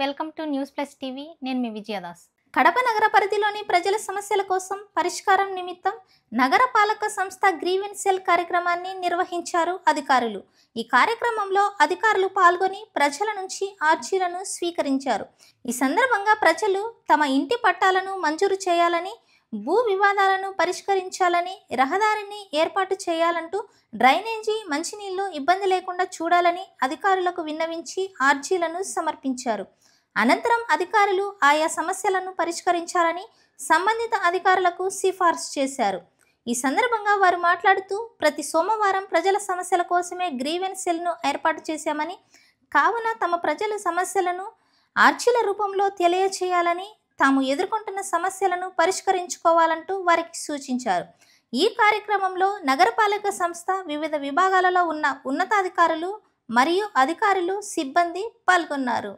Welcome to news plus TV. నేను మీ విజయదాస్. కడప నగర పరిధిలోని ప్రజల సమస్యల కోసం పరిష్కారం నిమిత్తం నగరపాలక సంస్థ గ్రీవెన్స్ సెల్ కార్యక్రమాన్ని నిర్వహించారు అధికారులు. ఈ కార్యక్రమంలో అధికారులు పాల్గొని ప్రజల నుంచి అర్జీలను స్వీకరించారు. ఈ సందర్భంగా ప్రజలు తమ ఇంటి పట్టాలను మంజూరు చేయాలని, భూ వివాదాలను పరిష్కరించాలని, రహదారిని ఏర్పాటు చేయాలంటూ డ్రైనేజీ, మంచినీళ్లు ఇబ్బంది లేకుండా చూడాలని అధికారులకు విన్నవించి అర్జీలను సమర్పించారు. అనంతరం అధికారులు ఆయా సమస్యలను పరిష్కరించాలని సంబంధిత అధికారులకు సిఫార్సు చేశారు. ఈ సందర్భంగా వారు మాట్లాడుతూ, ప్రతి సోమవారం ప్రజల సమస్యల కోసమే గ్రీవెన్స్ సెల్ను ఏర్పాటు చేశామని, కావున తమ ప్రజల సమస్యలను అర్జీల రూపంలో తెలియచేయాలని, తాము ఎదుర్కొంటున్న సమస్యలను పరిష్కరించుకోవాలంటూ వారికి సూచించారు. ఈ కార్యక్రమంలో నగరపాలక సంస్థ వివిధ విభాగాలలో ఉన్న ఉన్నతాధికారులు మరియు అధికారులు, సిబ్బంది పాల్గొన్నారు.